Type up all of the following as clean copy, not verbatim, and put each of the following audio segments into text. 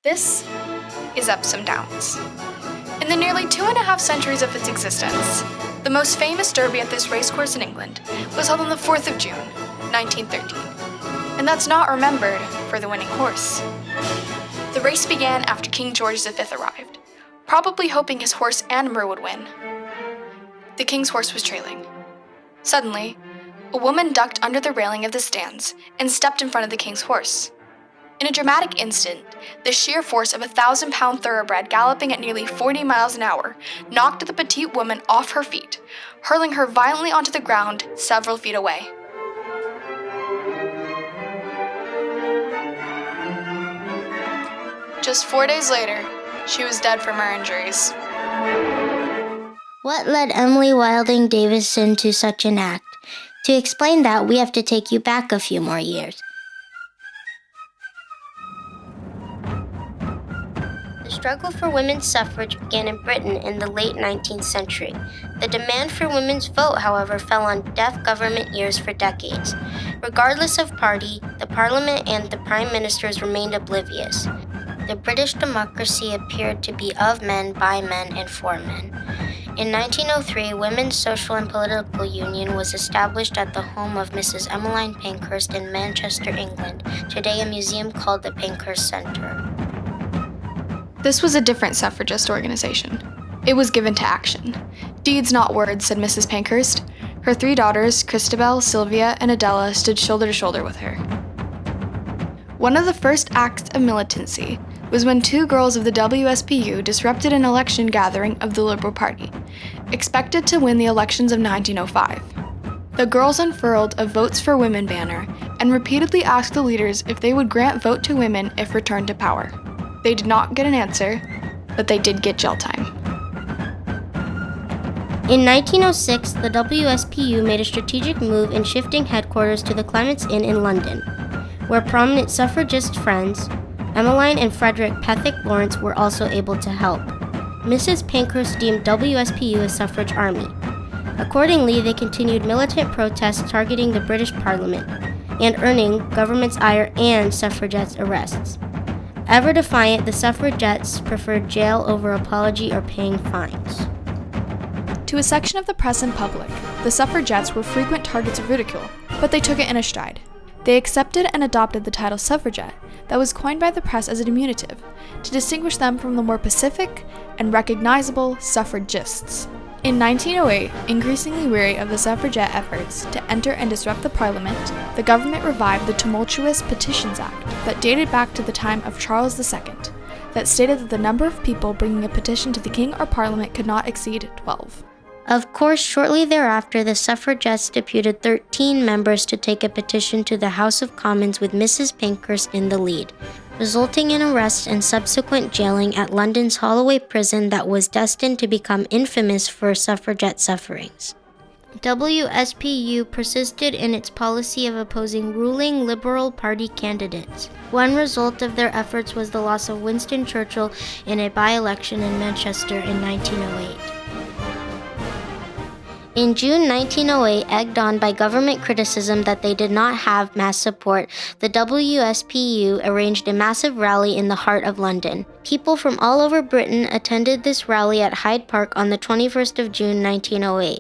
This is Epsom Downs. In the nearly 2.5 centuries of its existence, the most famous derby at this racecourse in England was held on the 4th of June, 1913. And that's not remembered for the winning horse. The race began after King George V arrived, probably hoping his horse Animer would win. The king's horse was trailing. Suddenly, a woman ducked under the railing of the stands and stepped in front of the king's horse. In a dramatic instant, the sheer force of a 1,000-pound thoroughbred galloping at nearly 40 miles an hour knocked the petite woman off her feet, hurling her violently onto the ground several feet away. Just 4 days later, she was dead from her injuries. What led Emily Wilding Davison to such an act? To explain that, we have to take you back a few more years. The struggle for women's suffrage began in Britain in the late 19th century. The demand for women's vote, however, fell on deaf government ears for decades. Regardless of party, the Parliament and the Prime Ministers remained oblivious. The British democracy appeared to be of men, by men, and for men. In 1903, Women's Social and Political Union was established at the home of Mrs. Emmeline Pankhurst in Manchester, England, today a museum called the Pankhurst Centre. This was a different suffragist organization. It was given to action. Deeds, not words, said Mrs. Pankhurst. Her 3 daughters, Christabel, Sylvia, and Adela, stood shoulder to shoulder with her. One of the first acts of militancy was when 2 girls of the WSPU disrupted an election gathering of the Liberal Party, expected to win the elections of 1905. The girls unfurled a Votes for Women banner and repeatedly asked the leaders if they would grant vote to women if returned to power. They did not get an answer, but they did get jail time. In 1906, the WSPU made a strategic move in shifting headquarters to the Clements Inn in London, where prominent suffragist friends, Emmeline and Frederick Pethick-Lawrence, were also able to help. Mrs. Pankhurst deemed WSPU a suffrage army. Accordingly, they continued militant protests targeting the British Parliament and earning government's ire and suffragettes' arrests. Ever defiant, the suffragettes preferred jail over apology or paying fines. To a section of the press and public, the suffragettes were frequent targets of ridicule, but they took it in a stride. They accepted and adopted the title suffragette that was coined by the press as a diminutive to distinguish them from the more pacific and recognizable suffragists. In 1908, increasingly weary of the suffragette efforts to enter and disrupt the Parliament, the government revived the tumultuous Petitions Act that dated back to the time of Charles II, that stated that the number of people bringing a petition to the King or Parliament could not exceed 12. Of course, shortly thereafter, the suffragettes deputed 13 members to take a petition to the House of Commons with Mrs. Pankhurst in the lead, resulting in arrest and subsequent jailing at London's Holloway prison that was destined to become infamous for suffragette sufferings. WSPU persisted in its policy of opposing ruling Liberal Party candidates. One result of their efforts was the loss of Winston Churchill in a by-election in Manchester in 1908. In June 1908, egged on by government criticism that they did not have mass support, the WSPU arranged a massive rally in the heart of London. People from all over Britain attended this rally at Hyde Park on the 21st of June 1908.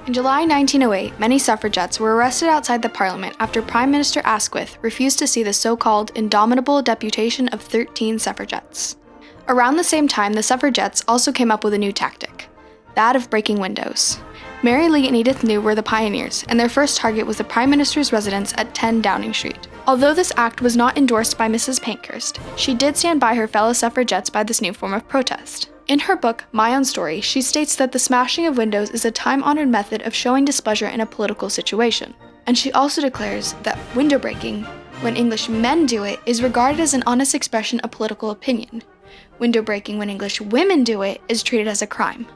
In July 1908, many suffragettes were arrested outside the Parliament after Prime Minister Asquith refused to see the so-called indomitable deputation of 13 suffragettes. Around the same time, the suffragettes also came up with a new tactic, that of breaking windows. Mary Lee and Edith New were the pioneers, and their first target was the Prime Minister's residence at 10 Downing Street. Although this act was not endorsed by Mrs. Pankhurst, she did stand by her fellow suffragettes by this new form of protest. In her book, My Own Story, she states that the smashing of windows is a time-honored method of showing displeasure in a political situation. And she also declares that window breaking, when English men do it, is regarded as an honest expression of political opinion. Window breaking when English women do it is treated as a crime.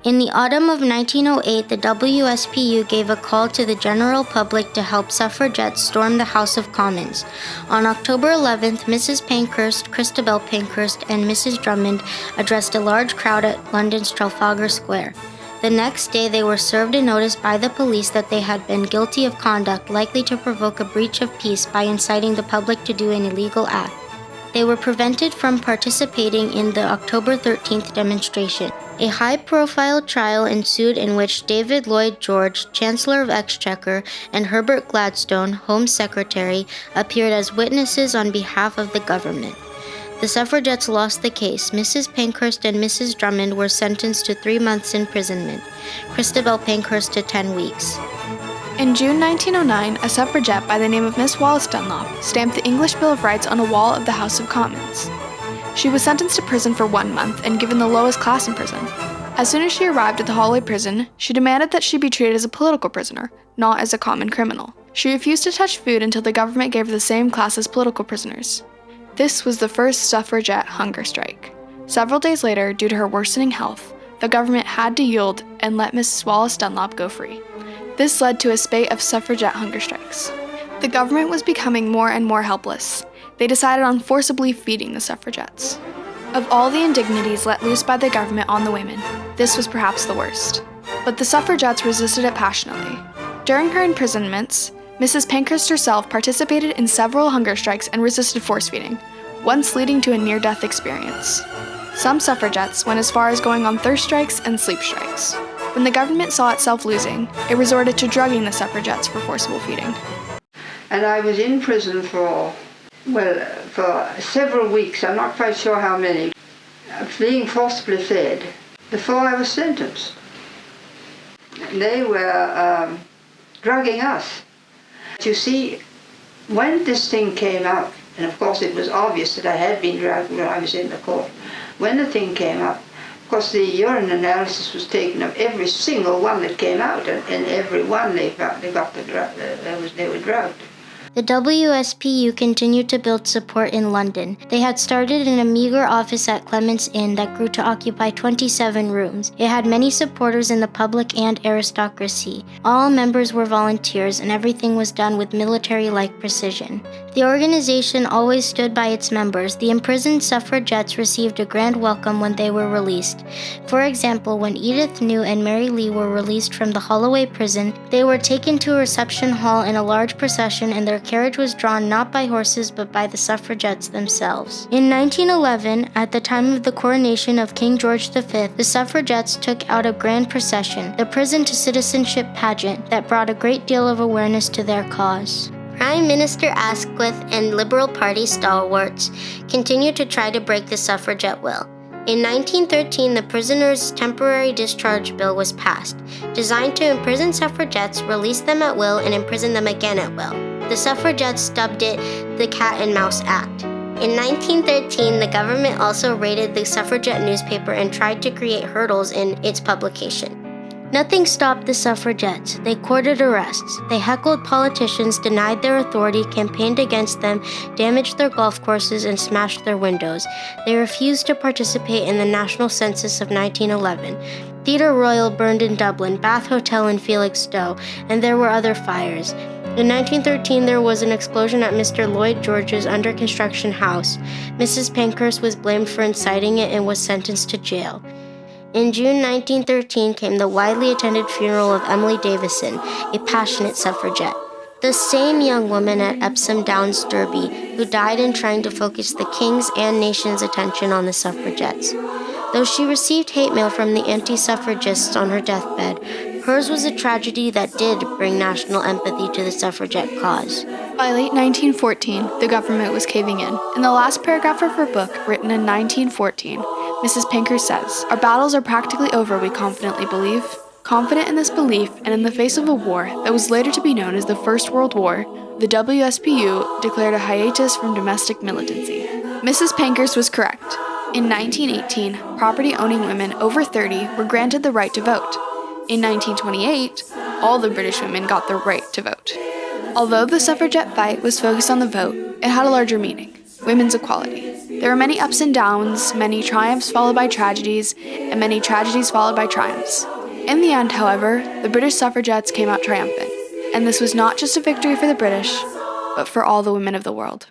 In the autumn of 1908, the WSPU gave a call to the general public to help suffragettes storm the House of Commons. On October 11th, Mrs. Pankhurst, Christabel Pankhurst, and Mrs. Drummond addressed a large crowd at London's Trafalgar Square. The next day, they were served a notice by the police that they had been guilty of conduct likely to provoke a breach of peace by inciting the public to do an illegal act. They were prevented from participating in the October 13th demonstration. A high-profile trial ensued in which David Lloyd George, Chancellor of Exchequer, and Herbert Gladstone, Home Secretary, appeared as witnesses on behalf of the government. The suffragettes lost the case. Mrs. Pankhurst and Mrs. Drummond were sentenced to 3 months imprisonment, Christabel Pankhurst to 10 weeks. In June 1909, a suffragette by the name of Miss Wallace-Dunlop stamped the English Bill of Rights on a wall of the House of Commons. She was sentenced to prison for 1 month and given the lowest class in prison. As soon as she arrived at the Holloway prison, she demanded that she be treated as a political prisoner, not as a common criminal. She refused to touch food until the government gave her the same class as political prisoners. This was the first suffragette hunger strike. Several days later, due to her worsening health, the government had to yield and let Mrs. Wallace-Dunlop go free. This led to a spate of suffragette hunger strikes. The government was becoming more and more helpless. They decided on forcibly feeding the suffragettes. Of all the indignities let loose by the government on the women, this was perhaps the worst. But the suffragettes resisted it passionately. During her imprisonments, Mrs. Pankhurst herself participated in several hunger strikes and resisted force feeding, once leading to a near-death experience. Some suffragettes went as far as going on thirst strikes and sleep strikes. When the government saw itself losing, it resorted to drugging the suffragettes for forcible feeding. And I was in prison for several weeks, I'm not quite sure how many, being forcibly fed before I was sentenced. They were drugging us. You see, when this thing came out, and of course it was obvious that I had been drugged when I was in the court, when the thing came up, of course the urine analysis was taken of every single one that came out, and every one they were drugged. The WSPU continued to build support in London. They had started in a meager office at Clement's Inn that grew to occupy 27 rooms. It had many supporters in the public and aristocracy. All members were volunteers, and everything was done with military-like precision. The organization always stood by its members. The imprisoned suffragettes received a grand welcome when they were released. For example, when Edith New and Mary Lee were released from the Holloway prison, they were taken to a reception hall in a large procession, and their carriage was drawn not by horses but by the suffragettes themselves. In 1911, at the time of the coronation of King George V, the suffragettes took out a grand procession, the Prison to Citizenship pageant, that brought a great deal of awareness to their cause. Prime Minister Asquith and Liberal Party stalwarts continued to try to break the suffragette will. In 1913, the Prisoners' Temporary Discharge Bill was passed, designed to imprison suffragettes, release them at will, and imprison them again at will. The suffragettes dubbed it the Cat and Mouse Act. In 1913, the government also raided the suffragette newspaper and tried to create hurdles in its publication. Nothing stopped the suffragettes. They courted arrests. They heckled politicians, denied their authority, campaigned against them, damaged their golf courses, and smashed their windows. They refused to participate in the national census of 1911. Theatre Royal burned in Dublin, Bath Hotel in Felixstowe, and there were other fires. In 1913, there was an explosion at Mr. Lloyd George's under-construction house. Mrs. Pankhurst was blamed for inciting it and was sentenced to jail. In June 1913 came the widely attended funeral of Emily Davison, a passionate suffragette. The same young woman at Epsom Downs, Derby, who died in trying to focus the king's and nation's attention on the suffragettes. Though she received hate mail from the anti-suffragists on her deathbed, hers was a tragedy that did bring national empathy to the suffragette cause. By late 1914, the government was caving in. In the last paragraph of her book, written in 1914, Mrs. Pankhurst says, "Our battles are practically over, we confidently believe." Confident in this belief, and in the face of a war that was later to be known as the First World War, the WSPU declared a hiatus from domestic militancy. Mrs. Pankhurst was correct. In 1918, property-owning women over 30 were granted the right to vote. In 1928, all the British women got the right to vote. Although the suffragette fight was focused on the vote, it had a larger meaning: women's equality. There were many ups and downs, many triumphs followed by tragedies, and many tragedies followed by triumphs. In the end, however, the British suffragettes came out triumphant, and this was not just a victory for the British, but for all the women of the world.